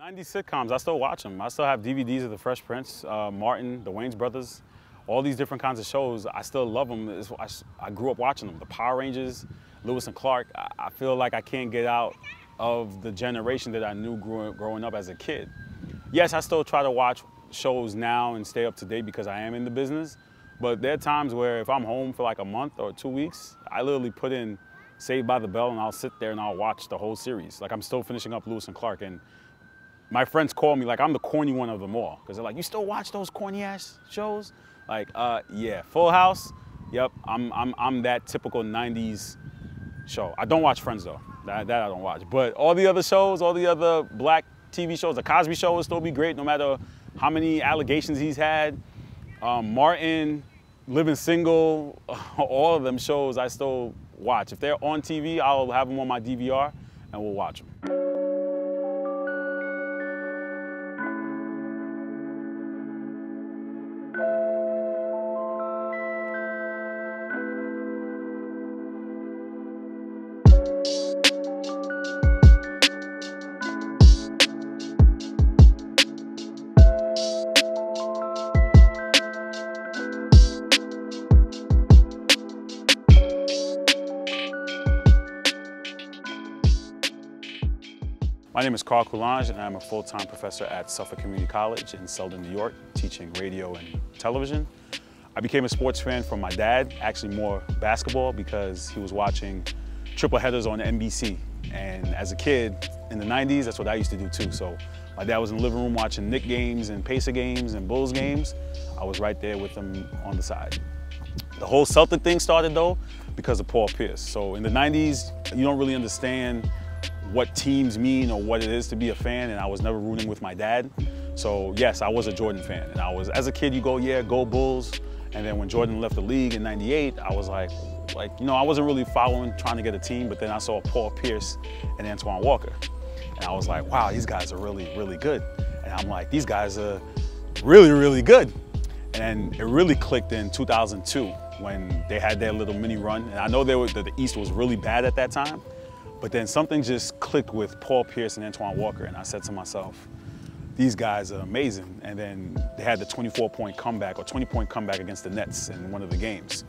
90s sitcoms, I still watch them. I still have DVDs of The Fresh Prince, Martin, the Wayans Brothers, all these different kinds of shows. I still love them. I grew up watching them. The Power Rangers, Lewis and Clark. I feel like I can't get out of the generation that I knew growing up as a kid. Yes, I still try to watch shows now and stay up to date because I am in the business, but there are times where if I'm home for like a month or 2 weeks, I literally put in Saved by the Bell and I'll sit there and I'll watch the whole series. Like I'm still finishing up Lewis and Clark, and my friends call me like I'm the corny one of them all because they're like, you still watch those corny ass shows? Like, yeah, Full House, yep, I'm that typical 90s show. I don't watch Friends though, that I don't watch. But all the other shows, all the other black TV shows, the Cosby Show will still be great no matter how many allegations he's had. Martin, Living Single, all of them shows I still watch. If they're on TV, I'll have them on my DVR and we'll watch them. My name is Coulanges, and I'm a full-time professor at Suffolk Community College in Selden, New York, teaching radio and television. I became a sports fan from my dad, actually more basketball, because he was watching triple headers on NBC. And as a kid in the 90s, that's what I used to do too. So my dad was in the living room watching Knicks games and Pacer games and Bulls games. I was right there with him on the side. The whole Celtic thing started though because of Paul Pierce. So in the 90s, you don't really understand what teams mean or what it is to be a fan, and I was never rooting with my dad. So yes, I was a Jordan fan, and as a kid you go, yeah, go Bulls. And then when Jordan left the league in '98, I was like, you know, I wasn't really trying to get a team, but then I saw Paul Pierce and Antoine Walker. And I was like, wow, these guys are really, really good. And I'm like, these guys are really, really good. And it really clicked in 2002 when they had their little mini run. And I know the East was really bad at that time, but then something just clicked with Paul Pierce and Antoine Walker, and I said to myself, these guys are amazing. And then they had the 24-point comeback or 20-point comeback against the Nets in one of the games.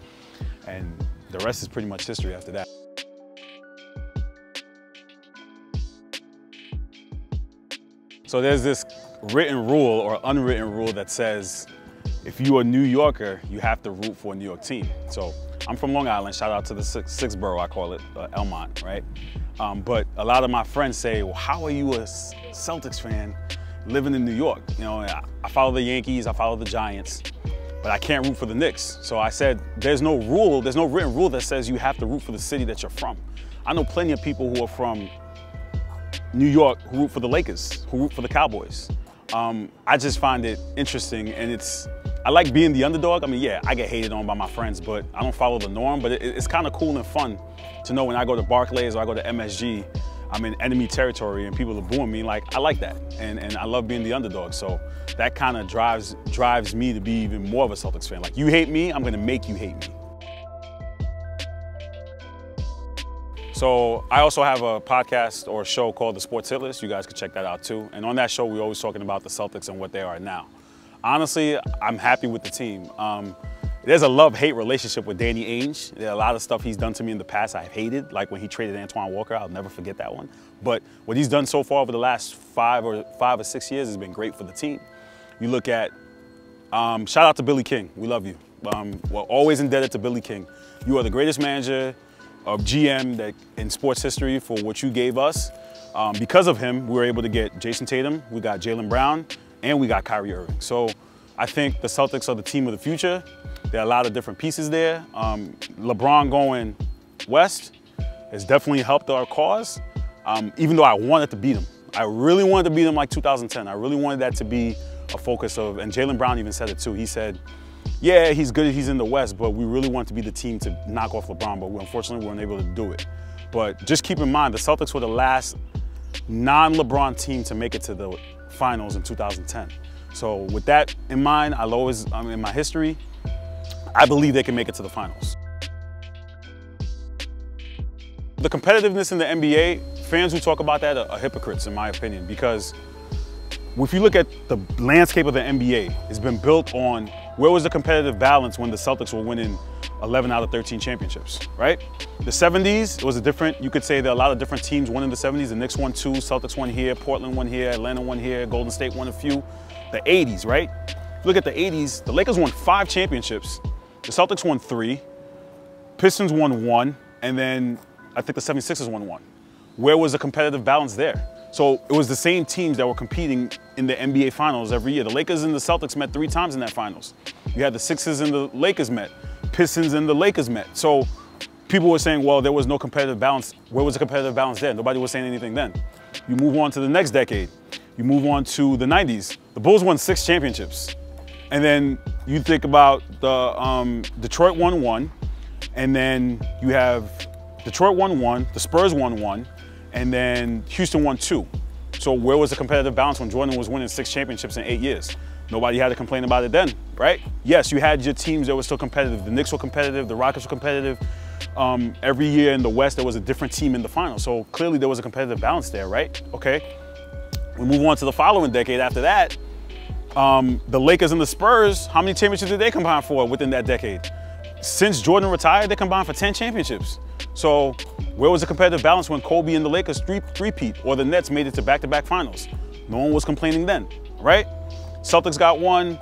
And the rest is pretty much history after that. So there's this written rule or unwritten rule that says, if you're a New Yorker, you have to root for a New York team. So I'm from Long Island, shout out to the sixth borough, I call it, Elmont, right? But a lot of my friends say, well, how are you a Celtics fan living in New York? You know, I follow the Yankees, I follow the Giants, but I can't root for the Knicks. So I said, there's no written rule that says you have to root for the city that you're from. I know plenty of people who are from New York who root for the Lakers, who root for the Cowboys. I just find it interesting, and I like being the underdog. I mean, yeah, I get hated on by my friends, but I don't follow the norm. But it's kind of cool and fun to know when I go to Barclays or I go to MSG, I'm in enemy territory and people are booing me. Like, I like that, and I love being the underdog. So that kind of drives me to be even more of a Celtics fan. Like, you hate me, I'm gonna make you hate me. So I also have a podcast or a show called The Sports Hit List. You guys can check that out too. And on that show, we're always talking about the Celtics and what they are now. Honestly, I'm happy with the team. There's a love-hate relationship with Danny Ainge. There are a lot of stuff he's done to me in the past I've hated, like when he traded Antoine Walker. I'll never forget that one. But what he's done so far over the last five or 6 years has been great for the team. You look at, shout out to Billy King. We love you. We're always indebted to Billy King. You are the greatest manager of GM in sports history for what you gave us. Because of him, we were able to get Jason Tatum, we got Jaylen Brown, and we got Kyrie Irving. So I think the Celtics are the team of the future. There are a lot of different pieces there. LeBron going west has definitely helped our cause, even though I wanted to beat him. I really wanted to beat him like 2010. I really wanted that to be a focus of, and Jaylen Brown even said it too. He said, yeah, he's good, he's in the West, but we really want to be the team to knock off LeBron, but unfortunately weren't able to do it. But just keep in mind, the Celtics were the last non-LeBron team to make it to the finals in 2010. So with that in mind, in my history, I believe they can make it to the finals. The competitiveness in the NBA, fans who talk about that are hypocrites in my opinion, because if you look at the landscape of the NBA, it's been built on where was the competitive balance when the Celtics were winning 11 out of 13 championships, right? The 70s, it was a different, you could say that a lot of different teams won in the 70s. The Knicks won 2, Celtics won here, Portland won here, Atlanta won here, Golden State won a few. The 80s, right? Look at the 80s, the Lakers won 5 championships. The Celtics won 3, Pistons won 1, and then I think the 76ers won 1. Where was the competitive balance there? So it was the same teams that were competing in the NBA Finals every year. The Lakers and the Celtics met 3 times in that Finals. You had the Sixers and the Lakers met, Pistons and the Lakers met. So people were saying, well, there was no competitive balance. Where was the competitive balance there? Nobody was saying anything then. You move on to the next decade. You move on to the 90s. The Bulls won 6 championships. And then you think about the Detroit won 1, and then you have Detroit won 1, the Spurs won 1, and then Houston won 2. So where was the competitive balance when Jordan was winning 6 championships in 8 years? Nobody had to complain about it then, right? Yes, you had your teams that were still competitive. The Knicks were competitive, the Rockets were competitive. Every year in the West, there was a different team in the finals. So clearly there was a competitive balance there, right? Okay. We move on to the following decade after that. The Lakers and the Spurs, how many championships did they combine for within that decade? Since Jordan retired, they combined for 10 championships. So where was the competitive balance when Kobe and the Lakers three-peat, or the Nets made it to back-to-back finals? No one was complaining then, right? Celtics got 1,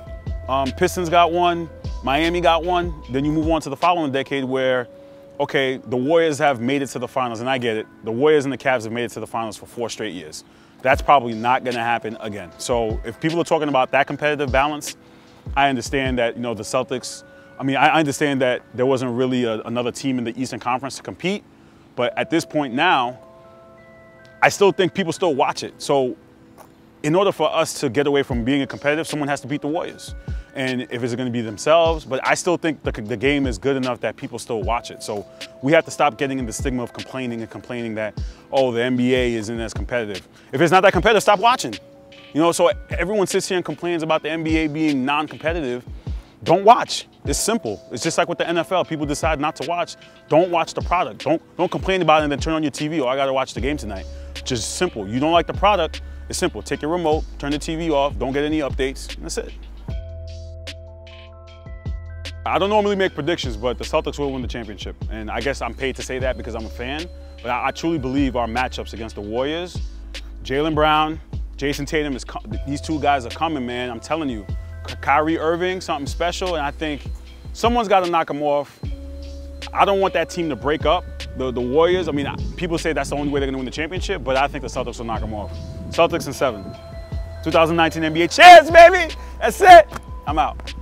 Pistons got 1, Miami got 1. Then you move on to the following decade where, okay, the Warriors have made it to the finals, and I get it. The Warriors and the Cavs have made it to the finals for 4 straight years. That's probably not gonna happen again. So if people are talking about that competitive balance, I understand that, you know, the Celtics, I understand that there wasn't really another team in the Eastern Conference to compete, but at this point now, I still think people still watch it. So in order for us to get away from being competitive, someone has to beat the Warriors. And if it's gonna be themselves, but I still think the game is good enough that people still watch it. So we have to stop getting in the stigma of complaining that, oh, the NBA isn't as competitive. If it's not that competitive, stop watching. You know, so everyone sits here and complains about the NBA being non-competitive. Don't watch. It's simple. It's just like with the NFL. People decide not to watch. Don't watch the product. Don't complain about it and then turn on your TV, oh, I gotta watch the game tonight. Just simple. You don't like the product, it's simple. Take your remote, turn the TV off, don't get any updates, and that's it. I don't normally make predictions, but the Celtics will win the championship. And I guess I'm paid to say that because I'm a fan. But I truly believe our matchups against the Warriors, Jaylen Brown, Jason Tatum, these 2 guys are coming, man. I'm telling you. Kyrie Irving, something special, and I think someone's got to knock them off. I don't want that team to break up, the Warriors. I mean, people say that's the only way they're going to win the championship, but I think the Celtics will knock them off. Celtics in 7. 2019 NBA. Cheers, baby! That's it! I'm out.